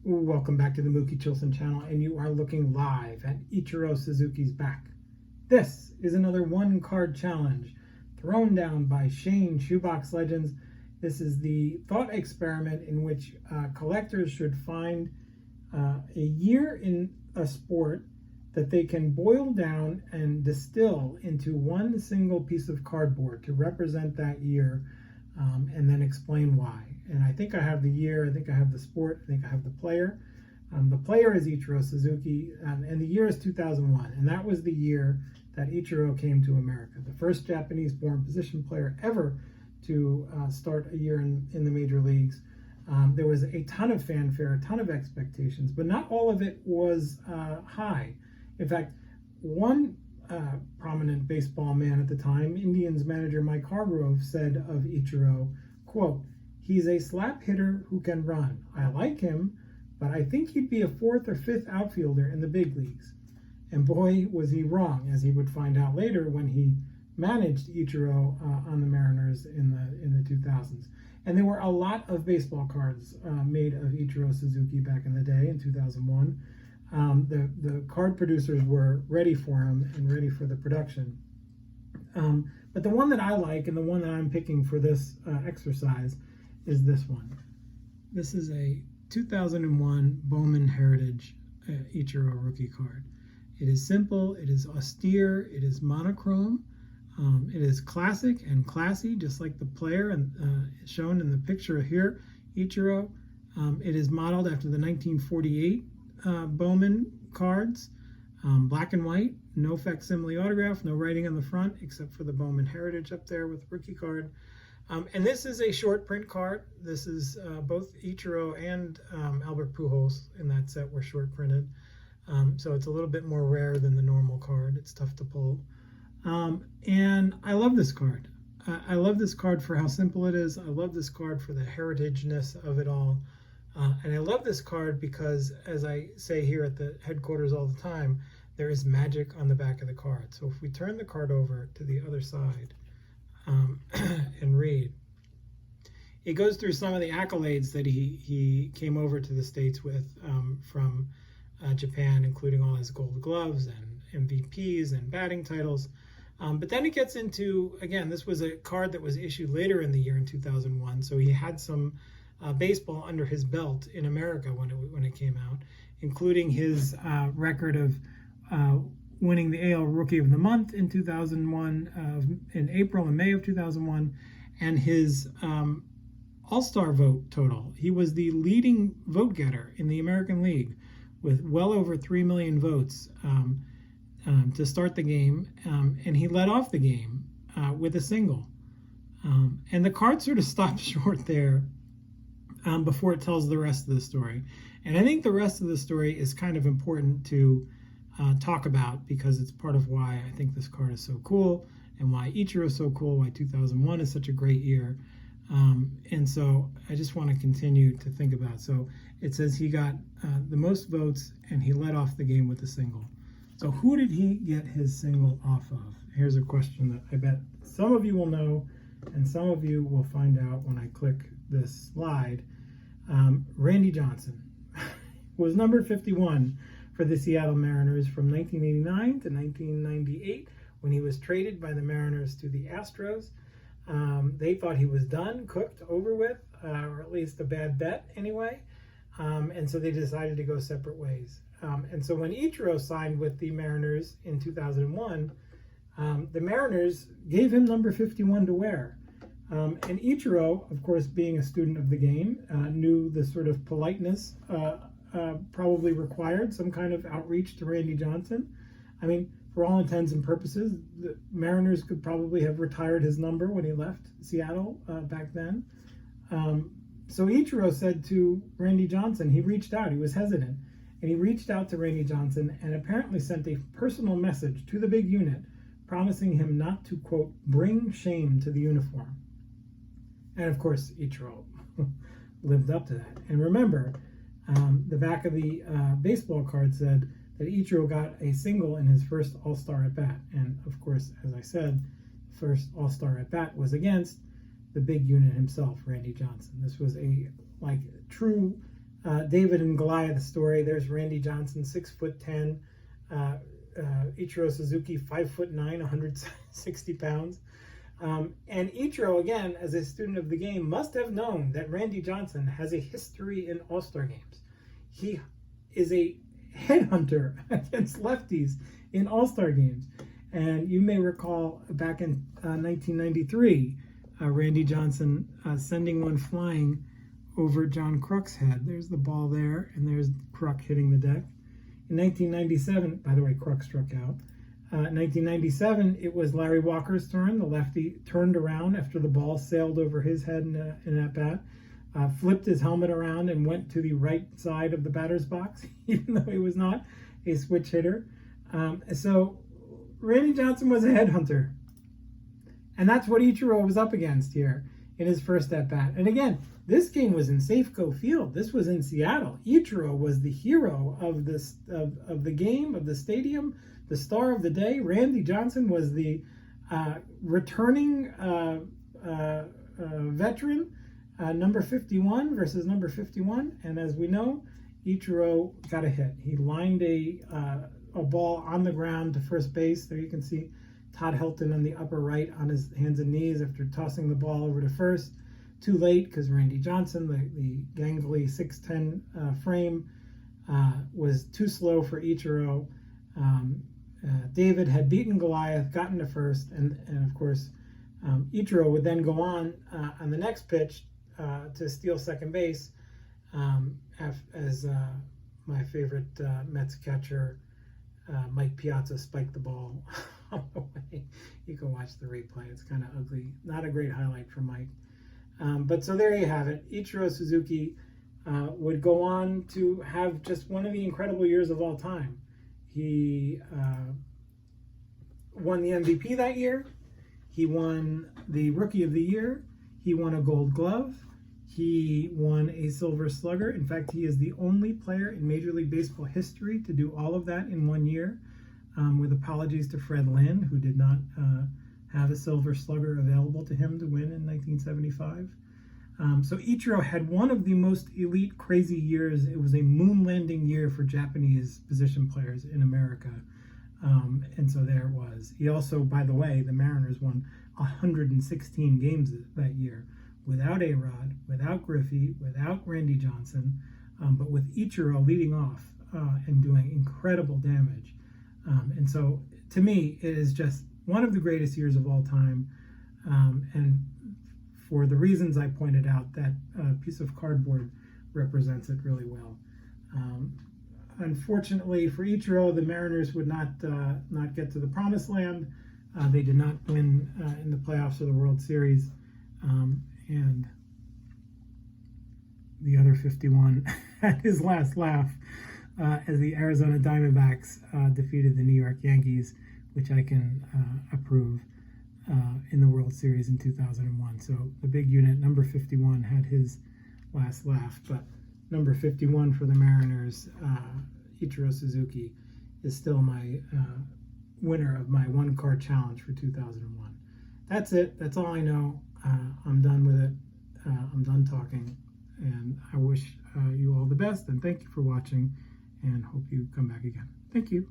Welcome back to the Mookie channel, and you are looking live at Ichiro Suzuki's back. This is another one-card challenge thrown down by Shane Shoebox Legends. This is the thought experiment in which collectors should find a year in a sport that they can boil down and distill into one single piece of cardboard to represent that year, and then explain why. And I think I have the year, I think I have the sport, I think I have the player. The player is Ichiro Suzuki, and the year is 2001. And that was the year that Ichiro came to America. The first Japanese-born position player ever to start a year in the major leagues. There was a ton of fanfare, a ton of expectations, but not all of it was high. In fact, one prominent baseball man at the time, Indians manager Mike Hargrove, said of Ichiro, quote, "He's a slap hitter who can run. I like him, but I think he'd be a fourth or fifth outfielder in the big leagues." And boy, was he wrong, as he would find out later when he managed Ichiro on the Mariners in the 2000s. And there were a lot of baseball cards made of Ichiro Suzuki back in the day in 2001. The card producers were ready for him and ready for the production. But the one that I like and the one that I'm picking for this exercise is this one. This is a 2001 Bowman Heritage Ichiro rookie card. It is simple, it is austere, it is monochrome, it is classic and classy, just like the player and shown in the picture here, Ichiro. It is modeled after the 1948 Bowman cards, black and white, no facsimile autograph, no writing on the front except for the Bowman Heritage up there with rookie card. And this is a short print card. This is both Ichiro and Albert Pujols in that set were short printed. So it's a little bit more rare than the normal card. It's tough to pull. And I love this card. I love this card for how simple it is. I love this card for the heritageness of it all. And I love this card because, as I say here at the headquarters all the time, there is magic on the back of the card. So if we turn the card over to the other side, and read. It goes through some of the accolades that he came over to the States with from Japan, including all his gold gloves and MVPs and batting titles. But then it gets into, again, this was a card that was issued later in the year in 2001, so he had some baseball under his belt in America when it came out, including his record of winning the AL Rookie of the Month in 2001, in April and May of 2001, and his All-Star vote total. He was the leading vote getter in the American League with well over 3 million votes to start the game, and he led off the game with a single. And the card sort of stops short there before it tells the rest of the story. And I think the rest of the story is kind of important to talk about, because it's part of why I think this card is so cool and why Ichiro is so cool, why 2001 is such a great year. And so I just want to continue to think about. So it says he got the most votes and he led off the game with a single. So who did he get his single off of? Here's a question that I bet some of you will know and some of you will find out when I click this slide. Randy Johnson was number 51 for the Seattle Mariners from 1989 to 1998, when he was traded by the Mariners to the Astros. They thought he was done, cooked, over with, or at least a bad bet anyway, and so they decided to go separate ways. And so when Ichiro signed with the Mariners in 2001, the Mariners gave him number 51 to wear. And Ichiro, of course, being a student of the game, knew the sort of politeness probably required some kind of outreach to Randy Johnson. I mean, for all intents and purposes, the Mariners could probably have retired his number when he left Seattle back then. So Ichiro said to Randy Johnson, he reached out, he was hesitant, and he reached out to Randy Johnson and apparently sent a personal message to the big unit, promising him not to, quote, bring shame to the uniform. And of course, Ichiro lived up to that. And remember, the back of the baseball card said that Ichiro got a single in his first All-Star at-bat. And of course, as I said, the first All-Star at-bat was against the big unit himself, Randy Johnson. This was a true David and Goliath story. There's Randy Johnson, 6'10", Ichiro Suzuki, 5'9", 160 pounds. And Ichiro, again, as a student of the game, must have known that Randy Johnson has a history in All-Star games. He is a headhunter against lefties in All-Star games. And you may recall back in 1993, Randy Johnson sending one flying over John Kruk's head. There's the ball there, and there's Kruk hitting the deck. In 1997, by the way, Kruk struck out. 1997, it was Larry Walker's turn. The lefty turned around after the ball sailed over his head in at bat, flipped his helmet around and went to the right side of the batter's box, even though he was not a switch hitter. So Randy Johnson was a headhunter. And that's what Ichiro was up against here in his first at bat. And again, this game was in Safeco Field. This was in Seattle. Ichiro was the hero of this of the game, of the stadium, the star of the day. Randy Johnson was the returning veteran, number 51 versus number 51. And as we know, Ichiro got a hit. He lined a ball on the ground to first base. There you can see Todd Helton on the upper right on his hands and knees after tossing the ball over to first. Too late because Randy Johnson, the gangly 6'10" frame, was too slow for Ichiro. David had beaten Goliath, gotten to first, and of course Ichiro would then go on the next pitch to steal second base as my favorite Mets catcher Mike Piazza spiked the ball on the way. You can watch the replay. It's kind of ugly. Not a great highlight from Mike. But so there you have it. Ichiro Suzuki would go on to have just one of the incredible years of all time. He won the MVP that year. He won the Rookie of the Year. He won a Gold Glove. He won a Silver Slugger. In fact, he is the only player in Major League Baseball history to do all of that in 1 year, with apologies to Fred Lynn, who did not have a Silver Slugger available to him to win in 1975. So Ichiro had one of the most elite, crazy years. It was a moon landing year for Japanese position players in America. And so there it was. He also, by the way, the Mariners won 116 games that year without A-Rod, without Griffey, without Randy Johnson, but with Ichiro leading off and doing incredible damage. And so to me, it is just one of the greatest years of all time. And for the reasons I pointed out, that piece of cardboard represents it really well. Unfortunately for Ichiro, the Mariners would not get to the promised land. They did not win in the playoffs or the World Series. And the other 51 had his last laugh as the Arizona Diamondbacks defeated the New York Yankees, which I can approve, in the World Series in 2001. So the big unit, number 51, had his last laugh. But number 51 for the Mariners, Ichiro Suzuki, is still my winner of my one-card challenge for 2001. That's it. That's all I know. I'm done with it. I'm done talking. And I wish you all the best, and thank you for watching, and hope you come back again. Thank you.